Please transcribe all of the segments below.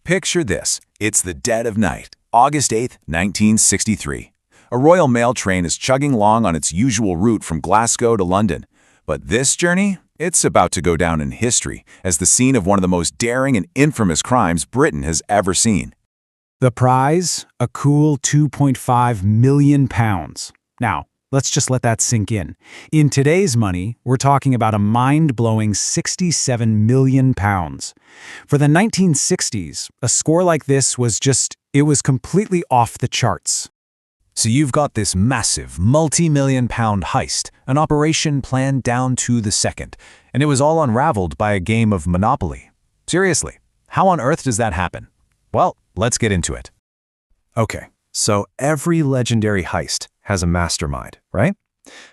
Picture this. It's the dead of night, August 8, 1963. A Royal Mail train is chugging along on its usual route from Glasgow to London. But this journey, it's about to go down in history as the scene of one of the most daring and infamous crimes Britain has ever seen. The prize? A cool £2.5 million. Now, let's just let that sink in. In today's money, we're talking about a mind-blowing £67 million. For the 1960s, a score like this was it was completely off the charts. So you've got this massive, multi-million-pound heist, an operation planned down to the second, and it was all unraveled by a game of Monopoly. Seriously, how on earth does that happen? Well, let's get into it. Okay, so every legendary heist has a mastermind, right?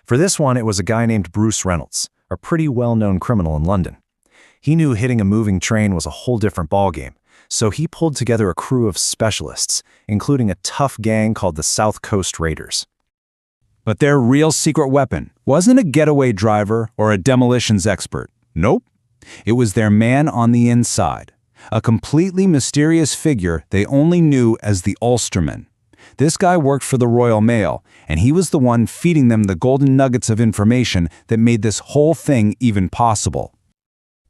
For this one, it was a guy named Bruce Reynolds, a pretty well-known criminal in London. He knew hitting a moving train was a whole different ballgame, so he pulled together a crew of specialists, including a tough gang called the South Coast Raiders. But their real secret weapon wasn't a getaway driver or a demolitions expert. Nope. It was their man on the inside, a completely mysterious figure they only knew as the Ulsterman. This guy worked for the Royal Mail, and he was the one feeding them the golden nuggets of information that made this whole thing even possible.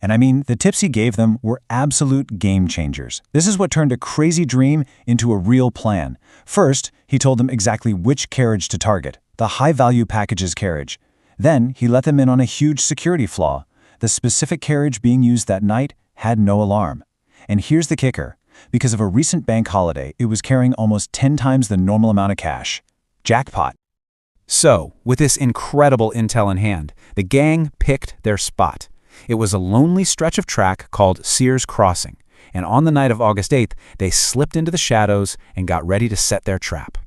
And I mean, the tips he gave them were absolute game changers. This is what turned a crazy dream into a real plan. First, he told them exactly which carriage to target, the high-value packages carriage. Then, he let them in on a huge security flaw. The specific carriage being used that night had no alarm. And here's the kicker. Because of a recent bank holiday, it was carrying almost 10 times the normal amount of cash. Jackpot. So, with this incredible intel in hand, the gang picked their spot. It was a lonely stretch of track called Sears Crossing, and on the night of August 8th, they slipped into the shadows and got ready to set their trap.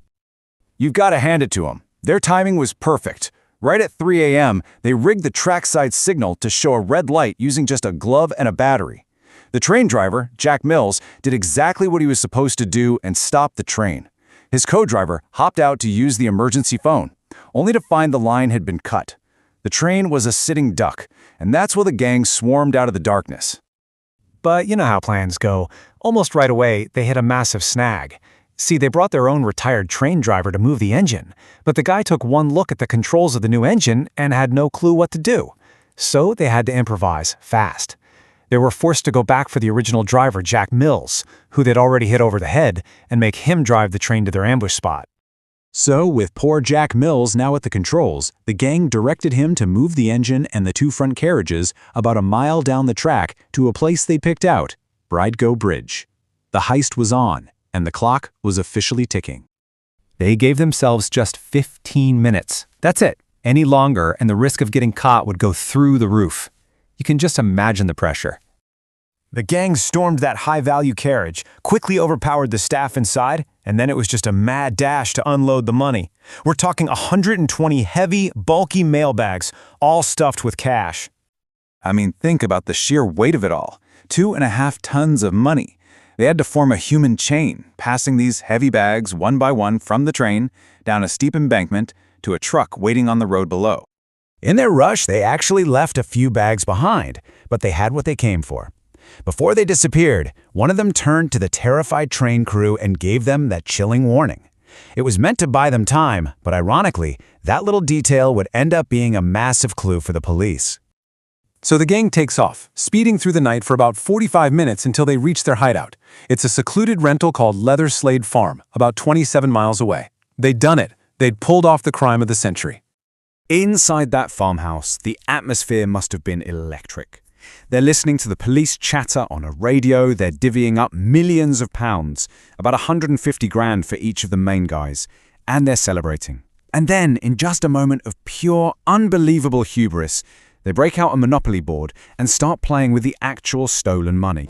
You've got to hand it to them. Their timing was perfect. Right at 3 a.m., they rigged the trackside signal to show a red light using just a glove and a battery. The train driver, Jack Mills, did exactly what he was supposed to do and stopped the train. His co-driver hopped out to use the emergency phone, only to find the line had been cut. The train was a sitting duck, and that's where the gang swarmed out of the darkness. But you know how plans go. Almost right away, they hit a massive snag. See, they brought their own retired train driver to move the engine, but the guy took one look at the controls of the new engine and had no clue what to do. So they had to improvise fast. They were forced to go back for the original driver, Jack Mills, who they'd already hit over the head, and make him drive the train to their ambush spot. So, with poor Jack Mills now at the controls, the gang directed him to move the engine and the two front carriages about a mile down the track to a place they picked out, Bridego Bridge. The heist was on, and the clock was officially ticking. They gave themselves just 15 minutes. That's it. Any longer, and the risk of getting caught would go through the roof. You can just imagine the pressure. The gang stormed that high-value carriage, quickly overpowered the staff inside, and then it was just a mad dash to unload the money. We're talking 120 heavy, bulky mail bags, all stuffed with cash. I mean, think about the sheer weight of it all. 2.5 tons of money. They had to form a human chain, passing these heavy bags one by one from the train, down a steep embankment, to a truck waiting on the road below. In their rush, they actually left a few bags behind, but they had what they came for. Before they disappeared, one of them turned to the terrified train crew and gave them that chilling warning. It was meant to buy them time, but ironically, that little detail would end up being a massive clue for the police. So the gang takes off, speeding through the night for about 45 minutes until they reach their hideout. It's a secluded rental called Leather Slade Farm, about 27 miles away. They'd done it. They'd pulled off the crime of the century. Inside that farmhouse, the atmosphere must have been electric. They're listening to the police chatter on a radio, they're divvying up millions of pounds, about 150 grand for each of the main guys, and they're celebrating. And then, in just a moment of pure, unbelievable hubris, they break out a Monopoly board and start playing with the actual stolen money.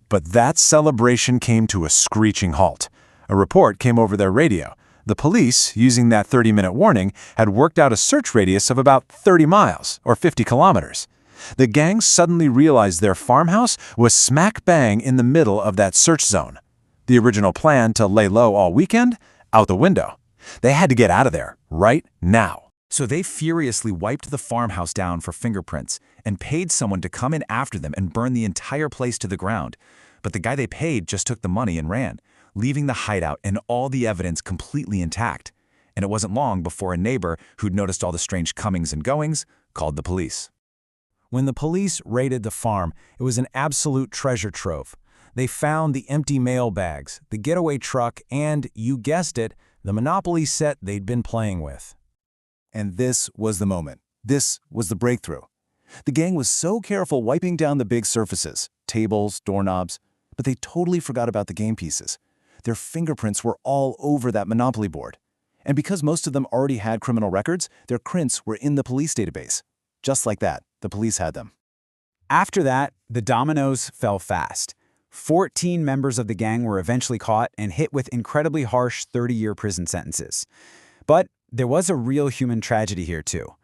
But that celebration came to a screeching halt. A report came over their radio. The police, using that 30-minute warning, had worked out a search radius of about 30 miles, or 50 kilometers. The gang suddenly realized their farmhouse was smack bang in the middle of that search zone. The original plan to lay low all weekend? Out the window. They had to get out of there, right now. So they furiously wiped the farmhouse down for fingerprints and paid someone to come in after them and burn the entire place to the ground. But the guy they paid just took the money and ran, leaving the hideout and all the evidence completely intact. And it wasn't long before a neighbor who'd noticed all the strange comings and goings called the police. When the police raided the farm, it was an absolute treasure trove. They found the empty mail bags, the getaway truck, and, you guessed it, the Monopoly set they'd been playing with. And this was the moment. This was the breakthrough. The gang was so careful wiping down the big surfaces, tables, doorknobs, but they totally forgot about the game pieces. Their fingerprints were all over that Monopoly board. And because most of them already had criminal records, their prints were in the police database. Just like that, the police had them. After that, the dominoes fell fast. 14 members of the gang were eventually caught and hit with incredibly harsh 30-year prison sentences. But there was a real human tragedy here, too.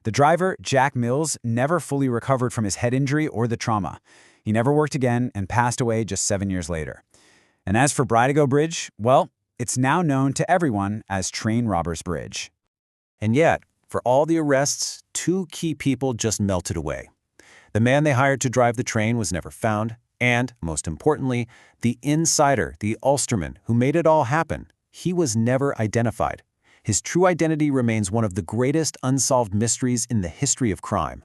The driver, Jack Mills, never fully recovered from his head injury or the trauma. He never worked again and passed away just 7 years later. And as for Bridego Bridge, well, it's now known to everyone as Train Robbers Bridge. And yet, for all the arrests, 2 key people just melted away. The man they hired to drive the train was never found, and, most importantly, the insider, the Ulsterman, who made it all happen, he was never identified. His true identity remains one of the greatest unsolved mysteries in the history of crime.